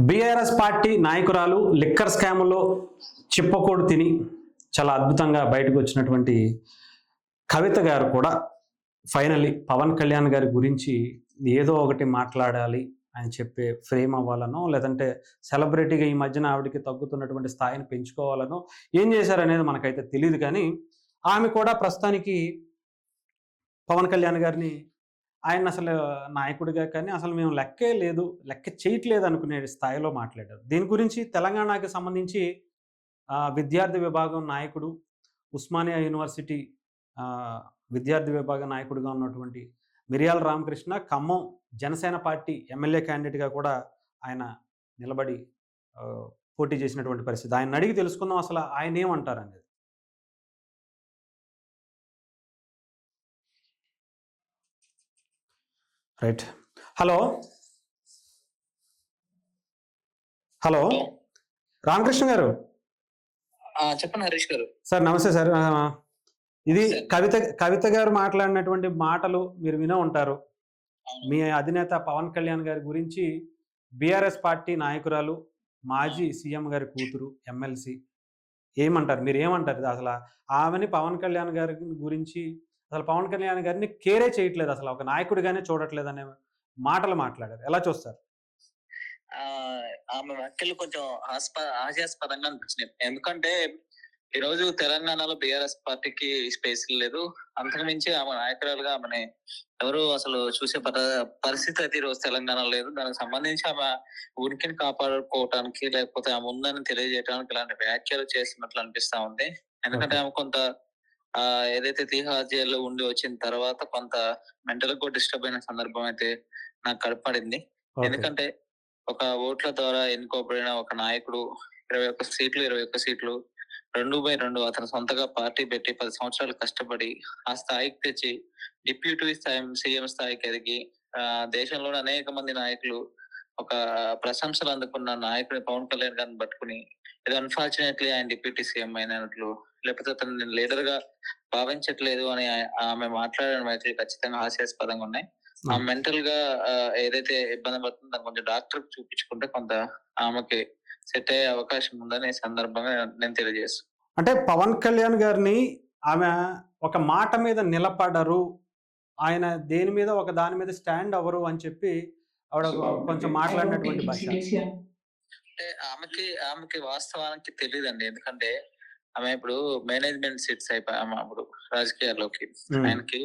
BRS party నాయకురాలు liquor స్కామ్లో చిప్పకోడు తిని చాలా అద్భుతంగా బయటకు వచ్చినటువంటి కవిత గారు కూడా ఫైనల్లీ పవన్ కళ్యాణ్ గారి గురించి ఏదో ఒకటి మాట్లాడాలి అని చెప్పే ఫ్రేమ్ అవ్వాలనో, లేదంటే సెలబ్రిటీగా ఈ మధ్యన ఆవిడకి తగ్గుతున్నటువంటి స్థాయిని పెంచుకోవాలనో ఏం చేశారనేది మనకైతే తెలియదు. కానీ ఆమె కూడా ప్రస్తుతానికి పవన్ కళ్యాణ్ గారిని ఆయన అసలు నాయకుడిగా కానీ అసలు మేము లెక్కే లేదు, లెక్క చేయట్లేదు అనుకునే స్థాయిలో మాట్లాడారు. దీని గురించి తెలంగాణకి సంబంధించి విద్యార్థి విభాగం నాయకుడు, ఉస్మానియా యూనివర్సిటీ విద్యార్థి విభాగం నాయకుడిగా ఉన్నటువంటి మిరియాల రామకృష్ణ ఖమ్మం జనసేన పార్టీ ఎమ్మెల్యే క్యాండిడేట్గా కూడా ఆయన నిలబడి పోటీ చేసినటువంటి పరిస్థితి. ఆయన అడిగి తెలుసుకుందాం అసలు ఆయన ఏమంటారనేది. రైట్. హలో హలో రామకృష్ణ గారు. చెప్పండి హరీష్ గారు. సార్ నమస్తే సార్. ఇది కవిత గారు మాట్లాడినటువంటి మాటలు మీరు వినే ఉంటారు. మీ అధినేత పవన్ కళ్యాణ్ గారి గురించి బీఆర్ఎస్ పార్టీ నాయకురాలు, మాజీ సీఎం గారి కూతురు, ఎమ్మెల్సీ ఏమంటారు? మీరు ఏమంటారు? అసలు ఆమెని పవన్ కళ్యాణ్ గారి గురించి అసలు పవన్ కళ్యాణ్ గారిని కేరే చేయట్లేదు, అసలు ఒక నాయకుడిగానే చూడట్లేదు అనే మాటలు మాట్లాడారు. ఎలా చూస్తారు? ఆమె వ్యాఖ్యలు కొంచెం హాస్యాస్పదంగా అనిపించినాయి. ఎందుకంటే ఈరోజు తెలంగాణలో బీఆర్ఎస్ పార్టీకి స్పేస్ లేదు. అంతకుమించి ఆమె నాయకురాలుగా ఆమెని ఎవరు అసలు చూసే పరిస్థితి అయితే ఈరోజు తెలంగాణలో లేదు. దానికి సంబంధించి ఆమె ఉనికిని కాపాడుకోవటానికి, లేకపోతే ఆమె ఉందని తెలియజేయడానికి ఇలాంటి వ్యాఖ్యలు చేస్తున్నట్లు అనిపిస్తా ఉంది. ఎందుకంటే ఆమె కొంత ఏదైతే తీహార్ జైల్లో ఉండి వచ్చిన తర్వాత కొంత మెంటల్ గా డిస్టర్బ్ అయిన సందర్భం అయితే నాకు కనపడింది. ఎందుకంటే ఒక ఓట్ల ద్వారా ఎన్నుకోబడిన ఒక నాయకుడు 21 సీట్లు 2/2 అతను సొంతగా పార్టీ పెట్టి 10 సంవత్సరాలు కష్టపడి ఆ స్థాయికి తెచ్చి డిప్యూటీ సీఎం స్థాయికి ఎదిగి దేశంలోని అనేక మంది నాయకులు ఒక ప్రశంసలు అందుకున్న నాయకుడి పవన్ కళ్యాణ్ గారిని పట్టుకుని ఏదో అన్ఫార్చునేట్లీ ఆయన డిప్యూటీ సీఎం అయినట్లు, లేకపోతే అతను నేను లీడర్ గా భావించట్లేదు అని ఆమె మాట్లాడిన వ్యాఖ్యలు ఖచ్చితంగా హాస్యాస్పదంగా ఉన్నాయి. ఆ మెంటల్ గా ఏదైతే ఇబ్బంది పడుతుందో దాన్ని కొంచెం డాక్టర్ చూపించుకుంటే కొంత ఆమెకి సెట్ అయ్యే అవకాశం ఉందని ఈ సందర్భంగా నేను తెలియజేస్తాను. అంటే పవన్ కళ్యాణ్ గారిని ఆమె ఒక మాట మీద నిలబడరు, ఆయన దేని మీద ఒక దాని మీద స్టాండ్ అవ్వరు అని చెప్పి ఆవిడ కొంచెం మాట్లాడినటువంటి భాష. అంటే ఆమెకి వాస్తవానికి తెలియదండి. ఎందుకంటే ఆమె ఇప్పుడు మేనేజ్మెంట్ సీట్స్ అయిపోయి అప్పుడు రాజకీయాల్లోకి ఆయనకి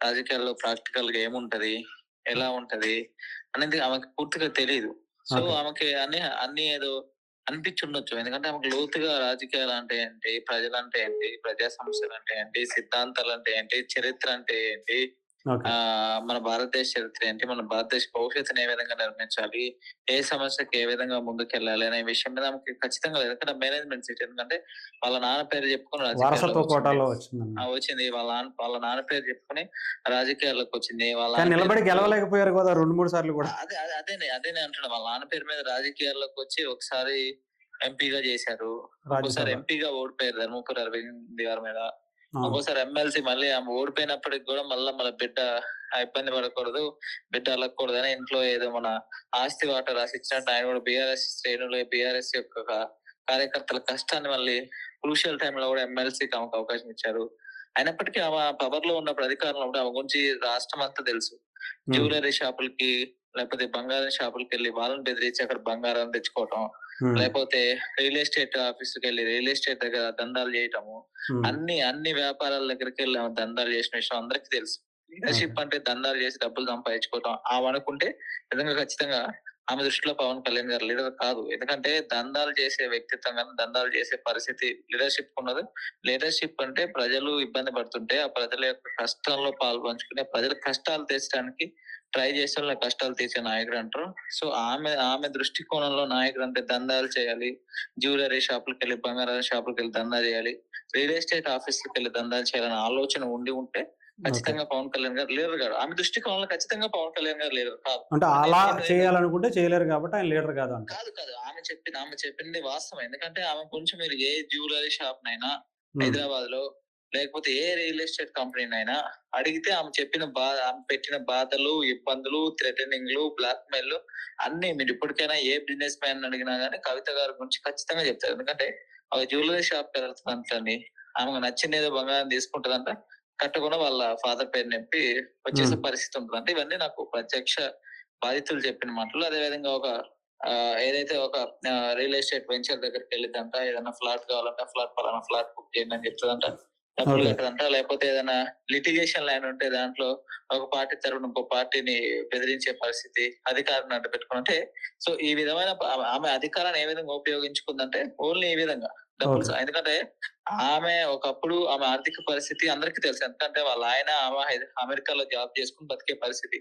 రాజకీయాల్లో ప్రాక్టికల్ గా ఏముంటది, ఎలా ఉంటది అనేది ఆమెకి పూర్తిగా తెలియదు. సో ఆమెకి అన్ని ఏదో అనిపించుండొచ్చు. ఎందుకంటే ఆమెకు లోతుగా రాజకీయాలు అంటే ఏంటి, ప్రజలు అంటే ఏంటి, ప్రజా సమస్యలు అంటే ఏంటి, సిద్ధాంతాలు అంటే ఏంటి, చరిత్ర అంటే ఏంటి, మన భారతదేశ చరిత్ర ఏంటి, మన భారతదేశ భవిష్యత్తుని ఏ విధంగా నిర్మించాలి, ఏ సమస్యకి ఏ విధంగా ముందుకెళ్ళాలి అనే విషయం మీద ఆమెకి ఖచ్చితంగా లేదు. ఎందుకంటే మేనేజ్మెంట్ సీట్, ఎందుకంటే వాళ్ళ నాన్న పేరు చెప్పుకుని వచ్చింది, వాళ్ళ నాన్న పేరు చెప్పుకుని రాజకీయాల్లోకి వచ్చింది. వాళ్ళ నిలబడి గెలవలేకపోయారు కదా 2-3 సార్లు కూడా. అదే అంటున్నా, వాళ్ళ నాన్న పేరు మీద రాజకీయాల్లోకి వచ్చి ఒకసారి ఎంపీగా చేశారు, ఒకసారి ఎంపీగా ఓడిపోయారు ధర్మపురి అరవింద్ గారి మీద, ఒక్కోసారి ఎమ్మెల్సీ మళ్ళీ ఆమె ఓడిపోయినప్పటికి కూడా మళ్ళీ బిడ్డ ఇబ్బంది పడకూడదు, బిడ్డ అలగకూడదు అని ఇంట్లో ఏదో మన ఆస్తి వాట రాసి ఇచ్చినట్టు ఆయన కూడా బీఆర్ఎస్ శ్రేణులు, బీఆర్ఎస్ యొక్క కార్యకర్తల కష్టాన్ని మళ్ళీ క్రూషియల్ టైంలో కూడా ఎమ్మెల్సీకి ఆమెకు అవకాశం ఇచ్చారు. అయినప్పటికీ ఆమె పవర్ లో ఉన్నప్పుడు, అధికారంలో ఉన్నప్పుడు ఆమె గురించి రాష్ట్రం అంతా తెలుసు. జ్యువెలరీ షాపులకి లేకపోతే బంగారం షాపులకి వెళ్ళి వాళ్ళని బెదిరించి అక్కడ బంగారం తెచ్చుకోవటం, లేకపోతే రియల్ ఎస్టేట్ ఆఫీస్కి వెళ్ళి రియల్ ఎస్టేట్ దగ్గర దందాలు చేయటము, అన్ని వ్యాపారాల దగ్గరికి వెళ్ళి దందాలు చేసిన విషయం అందరికీ తెలుసు. లీడర్షిప్ అంటే దందాలు చేసి డబ్బులు సంపాదించుకోవటం ఆమె అనుకుంటే నిజంగా ఖచ్చితంగా ఆమె దృష్టిలో పవన్ కళ్యాణ్ గారు లీడర్ కాదు. ఎందుకంటే దందాలు చేసే వ్యక్తిత్వం కానీ దందాలు చేసే పరిస్థితి లీడర్షిప్ ఉన్నది. లీడర్షిప్ అంటే ప్రజలు ఇబ్బంది పడుతుంటే ఆ ప్రజల యొక్క కష్టంలో పాల్పంచుకునే, ప్రజల కష్టాలు తీర్చడానికి ట్రై చేసే వాళ్ళ కష్టాలు తీర్చే నాయకుడు అంటారు. సో ఆమె దృష్టికోణంలో నాయకుడు అంటే దందాలు చేయాలి, జ్యువెలరీ షాపులకు వెళ్ళి, బంగారం షాపులకు వెళ్ళి దందా చేయాలి, రియల్ ఎస్టేట్ ఆఫీసులకు వెళ్ళి దందాలు చేయాలనే ఆలోచన ఉంటే ఖచ్చితంగా పవన్ కళ్యాణ్ గారు లీడర్ గారు. ఆమె దృష్టికోణంలో ఖచ్చితంగా పవన్ కళ్యాణ్ గారు లీడర్ కాదు. అంటే అలా చేయాలనుకుంటే చేయలేరు కాబట్టి ఆయన లీడర్ కాదు. కాదు ఆమె చెప్పింది వాస్తవం. ఎందుకంటే ఆమె కొంచెం మీరు ఏ జ్యువెలరీ షాప్ నైనా హైదరాబాద్ లో లేకపోతే ఏ రియల్ ఎస్టేట్ కంపెనీనైనా అడిగితే ఆమె చెప్పిన ఆమె పెట్టిన బాధలు, ఇబ్బందులు, థ్రెటనింగ్లు, బ్లాక్ మెయిల్ అన్ని మీరు ఇప్పటికైనా ఏ బిజినెస్ మ్యాన్ అడిగినా గానీ కవిత గారి గురించి ఖచ్చితంగా చెప్తారు. ఎందుకంటే ఒక జ్యువెలరీ షాప్ వెళ్తుందంటండి, ఆమెకు నచ్చిన ఏదో బంగారం తీసుకుంటదంట, కట్టకుండా వాళ్ళ ఫాదర్ పేరు చెప్పి వచ్చేసే పరిస్థితి ఉంటుంది. అంటే ఇవన్నీ నాకు ప్రత్యక్ష బాధితులు చెప్పిన మాటలు. అదే విధంగా ఒక ఏదైతే ఒక రియల్ ఎస్టేట్ వెంచర్ దగ్గరికి వెళ్ళిద్దంట, ఏదైనా ఫ్లాట్ కావాలంటే ఫ్లాట్ పలానా ఫ్లాట్ బుక్ చేయండి అని చెప్తుందంట, డబ్బులు ఓకే. కట్టదంట. లేకపోతే ఏదైనా లిటిగేషన్ లైన్ ఉంటే దాంట్లో ఒక పార్టీ తరపున ఇంకో పార్టీని బెదిరించే పరిస్థితి, అధికారాన్ని అడ్డు పెట్టుకుంటే, సో ఈ విధమైన ఆమె అధికారాన్ని ఏ విధంగా ఉపయోగించుకుందంటే ఓన్లీ ఈ విధంగా డబ్బులు. ఓకే. ఎందుకంటే ఆమె ఒకప్పుడు ఆమె ఆర్థిక పరిస్థితి అందరికీ తెలుసు. ఎందుకంటే వాళ్ళ ఆయన ఆమె అమెరికాలో జాబ్ చేసుకుని బతికే పరిస్థితి.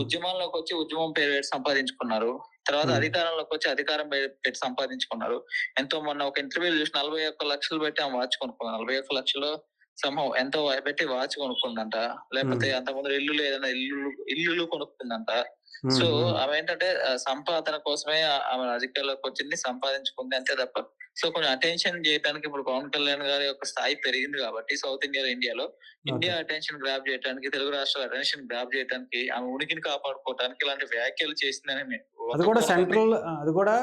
ఉద్యమంలోకి వచ్చి ఉద్యమం పేరు పెట్టి సంపాదించుకున్నారు. తర్వాత అధికారంలోకి వచ్చి అధికారం పెట్టి సంపాదించుకున్నారు. ఎంతో మొన్న ఒక ఇంటర్వ్యూ చూసి 41 లక్షలు పెట్టి ఆమె వాచ్ కొనుక్కున్నారు. 41 లక్షలు సమూహం ఎంతో పెట్టి వాచ్ కొనుక్కుందంట. లేకపోతే అంతకుముందు ఏదైనా ఇల్లులు కొనుక్కుందంట. సో ఆమె ఏంటంటే సంపాదన కోసమే ఆమె రాజకీయాల్లోకి వచ్చింది, సంపాదించుకుంది అంతే తప్ప. సో కొంచెం అటెన్షన్ చేయడానికి ఇప్పుడు పవన్ కళ్యాణ్ గారి యొక్క స్థాయి పెరిగింది కాబట్టి సౌత్ ఇండియాలో ఇండియా అటెన్షన్ గ్రాప్ చేయడానికి, తెలుగు రాష్ట్రాల అటెన్షన్ గ్రాప్ చేయడానికి, ఆమె ఉనికిని కాపాడుకోవడానికి ఇలాంటి వ్యాఖ్యలు చేసిందని అది కూడా సెంట్రల్, అది కూడా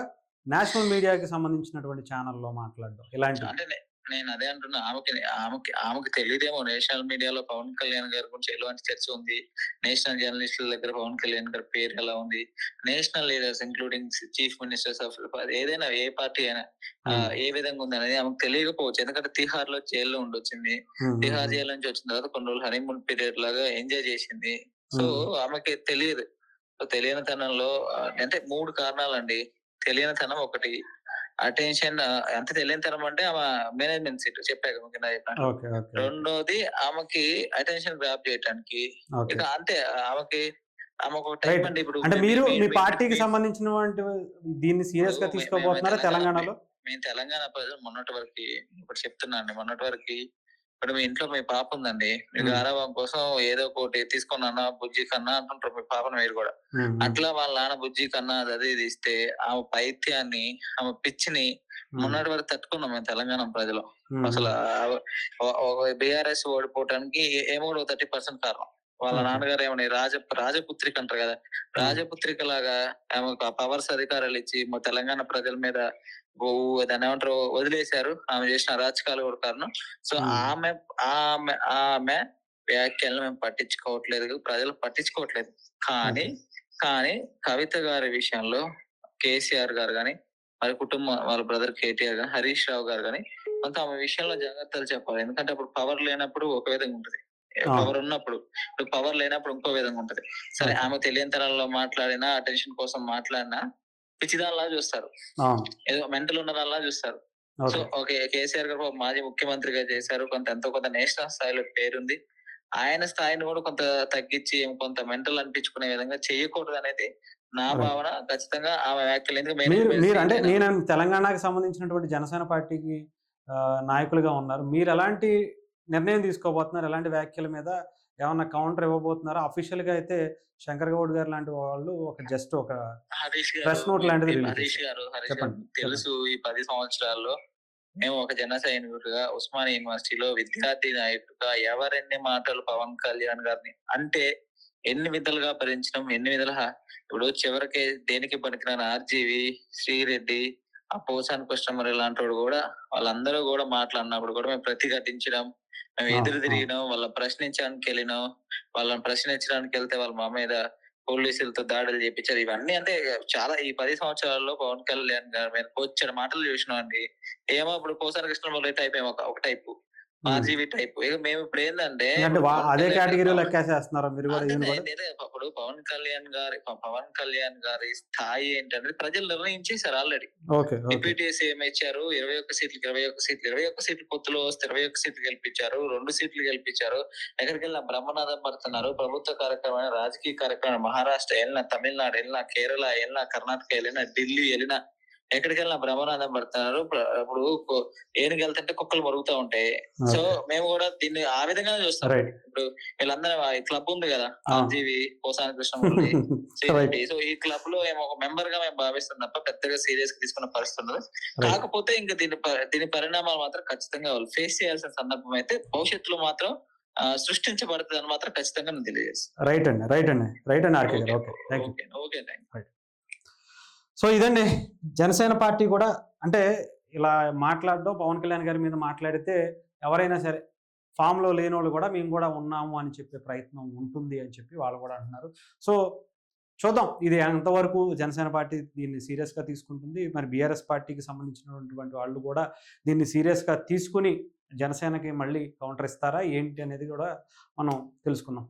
నేషనల్ మీడియాకి సంబంధించినటువంటి ఛానల్లో మాట్లాడడం ఇలాంటి. అంటే నేను అదే అంటున్నా, ఆమెకి తెలియదేమో నేషనల్ మీడియాలో పవన్ కళ్యాణ్ గారి గురించి ఎలాంటి చర్చ ఉంది, నేషనల్ జర్నలిస్టుల దగ్గర పవన్ కళ్యాణ్ గారి పేరు ఎలా ఉంది, national leaders including chief ministers of ఏదైనా ఏ పార్టీ అయినా ఏ విధంగా ఉంది అనేది ఆమెకు తెలియకపోవచ్చు. ఎందుకంటే తిహార్ లో జైల్లో ఉండొచ్చింది. తిహార్ జైలు నుంచి వచ్చిన తర్వాత కొన్ని రోజులు హనీమూన్ పీరియడ్ లాగా ఎంజాయ్ చేసింది. సో ఆమెకి తెలియదు. తెలియని తనంలో అంటే 3 కారణాలండి. తెలియని తనం ఒకటి, అటెన్షన్ అంటే తెలియని తనం అంటే ఆమె మేనేజ్మెంట్ సీట్ చెప్పాక. రెండోది ఆమెకి అటెన్షన్ గ్రాప్ చేయడానికి. ఇక అంతే ఆమెకు టైం అండి. ఇప్పుడు అంటే మీరు మీ పార్టీకి సంబంధించిన దీన్ని సీరియస్ గా తీసుకోబోతున్నారా తెలంగాణలో? మేము తెలంగాణ ప్రజలు మొన్నటి వరకు ఇప్పుడు చెప్తున్నా అండి, మొన్నటి వరకు ఇప్పుడు మీ ఇంట్లో మీ పాప ఉందండి, మీ గారాబం కోసం ఏదో ఒకటి తీసుకున్నా బుజ్జి కన్నా అంటుంటారు మీ పాపను మీరు కూడా. అట్లా వాళ్ళ నాన్న బుజ్జి కన్నా అది ఇది ఇస్తే ఆమె పైత్యాన్ని, ఆమె పిచ్చిని మొన్నటి వరకు తట్టుకున్నాం మేము తెలంగాణ ప్రజలు. అసలు బీఆర్ఎస్ ఓడిపోవటానికి ఏమో 30% కారణం వాళ్ళ నాన్నగారు ఏమని రాజపుత్రిక అంటారు కదా, రాజపుత్రిక లాగా ఆమెకు పవర్స్ అధికారాలు ఇచ్చి మా తెలంగాణ ప్రజల మీద దాన్ని ఏమంటారు వదిలేశారు. ఆమె చేసిన అరాచకాలు కూడా కారణం. సో ఆమె వ్యాఖ్యలను మేము పట్టించుకోవట్లేదు, ప్రజలు పట్టించుకోవట్లేదు. కానీ కవిత గారి విషయంలో కేసీఆర్ గారు గాని, వారి కుటుంబం వాళ్ళ బ్రదర్ కేటీఆర్ గాని, హరీష్ రావు గారు గాని కొంత ఆమె విషయంలో జాగ్రత్తలు చెప్పాలి. ఎందుకంటే అప్పుడు పవర్ లేనప్పుడు ఒక విధంగా ఉంటది, పవర్ ఉన్నప్పుడు పవర్ లేనప్పుడు ఇంకో విధంగా ఉంటది. సరే ఆమె తెలియని తరంలో మాట్లాడినా, అటెన్షన్ కోసం మాట్లాడినా పిచ్చిదానిలా చూస్తారు, ఏదో మెంటల్ ఉన్నదానిలా చూస్తారు. సో ఓకే, కేసీఆర్ గారు మాజీ ముఖ్యమంత్రిగా చేశారు, ఎంతో కొంత నేషనల్ స్థాయిలో పేరుంది. ఆయన స్థాయిని కూడా కొంత తగ్గించి కొంత మెంటల్ అనిపించుకునే విధంగా చేయకూడదు అనేది నా భావన. ఖచ్చితంగా ఆమె వ్యాఖ్యలు అంటే నేను తెలంగాణకి సంబంధించినటువంటి జనసేన పార్టీకి నాయకులుగా ఉన్నారు, మీరు ఎలాంటి నిర్ణయం తీసుకోబోతున్నారు? ఎలాంటి వ్యాఖ్యల మీద ఏమన్నా కౌంటర్ ఇవ్వబోతున్నారా? అఫీషియల్ గా అయితే శంకర్ గౌడ్ గారు లాంటి వాళ్ళు ఒక జస్ట్ ఒక ప్రెస్ నోట్ లాంటిది తెలుసు. ఈ 10 సంవత్సరాల్లో మేము ఒక జన సైనికుడిగా ఉస్మానియా యూనివర్సిటీలో విద్యార్థి నాయకుడిగా ఎవరెన్ని మాటలు పవన్ కళ్యాణ్ గారిని అంటే ఎన్ని విధాలుగా భరించడం, ఎన్ని విధాలుగా ఇప్పుడు చివరికి దేనికి పనికిరాని ఆర్జీవి, శ్రీరెడ్డి, ఆ పోసాని కృష్ణమరి లాంటి వాడు కూడా వాళ్ళందరూ కూడా మాట్లాడినప్పుడు కూడా మేము ప్రతిఘటించడం, మేము ఎదురు తిరిగినాం, వాళ్ళని ప్రశ్నించడానికి వెళ్ళినాం. వాళ్ళని ప్రశ్నించడానికి వెళ్తే వాళ్ళ మా మీద పోలీసులతో దాడులు చేపించారు. ఇవన్నీ అంటే చాలా ఈ 10 సంవత్సరాల్లో పవన్ కళ్యాణ్ గారి మీద వచ్చాడు మాటలు చూసినాం అండి. ఏమో ఇప్పుడు పోసాని కృష్ణమరి టైప్ ఏమో ఒక టైపు, ఆర్జీవి టైప్. ఇక మేము ఇప్పుడు ఏంటంటే అదే కేటగిరీలో లెక్కేసేస్తున్నారు మీరు కూడా. అప్పుడు పవన్ కళ్యాణ్ గారి స్థాయి ఏంటంటే ప్రజలు నిర్ణయించేశారు ఆల్రెడీ. డిప్యూటీ సీఎం ఇచ్చారు, 21 సీట్లు పొత్తులో వస్తే 21 సీట్లు గెలిపించారు, 2 సీట్లు గెలిపించారు. ఎక్కడికి వెళ్ళినా బ్రహ్మనాథం పడుతున్నారు. ప్రభుత్వ కార్యక్రమం, రాజకీయ కార్యక్రమం మహారాష్ట్ర వెళ్ళినా, తమిళనాడు వెళ్ళినా, కేరళ వెళ్ళినా, కర్ణాటక వెళ్ళినా, ఢిల్లీ వెళ్ళినా, ఎక్కడికి వెళ్ళినా బ్రహ్మానందం పడుతున్నారు. ఇప్పుడు ఏనుగు వెళ్తుంటే కుక్కలు మరుగుతూ ఉంటాయి. సో మేము కూడా దీన్ని ఆ విధంగానే చూస్తాం. రైట్ ఇప్పుడు వీళ్ళందరూ క్లబ్ ఉంది కదా, ఆ. ఆర్జీవి, పోసాని కృష్ణమూర్తి, రైట్ శ్రీరెడ్డి. సో ఈ క్లబ్ లో మేము ఒక మెంబర్ గా మేము భావిస్తాం తప్ప పెద్దగా సీరియస్ గా తీసుకున్న పరిస్థితి ఉండదు. కాకపోతే ఇంకా దీని పరిణామాలు మాత్రం ఖచ్చితంగా వాళ్ళు ఫేస్ చేయాల్సిన సందర్భం అయితే భవిష్యత్తులో మాత్రం సృష్టించబడుతుంది అని మాత్రం ఖచ్చితంగా నేను తెలియజేస్తాను. రైట్ అండి ఆర్కే గారు. Okay thank you. Okay thank you. So ఇదండి జనసేన పార్టీ కూడా అంటే ఇలా మాట్లాడడం, పవన్ కళ్యాణ్ గారి మీద మాట్లాడితే ఎవరైనా సరే ఫామ్లో లేని వాళ్ళు కూడా మేము కూడా ఉన్నాము అని చెప్పే ప్రయత్నం ఉంటుంది అని చెప్పి వాళ్ళు కూడా అంటున్నారు. సో చూద్దాం ఇది ఎంతవరకు జనసేన పార్టీ దీన్ని సీరియస్గా తీసుకుంటుంది. మరి బీఆర్ఎస్ పార్టీకి సంబంధించినటువంటి వాళ్ళు కూడా దీన్ని సీరియస్గా తీసుకుని జనసేనకి మళ్ళీ కౌంటర్ ఇస్తారా ఏంటి అనేది కూడా మనం తెలుసుకుందాం.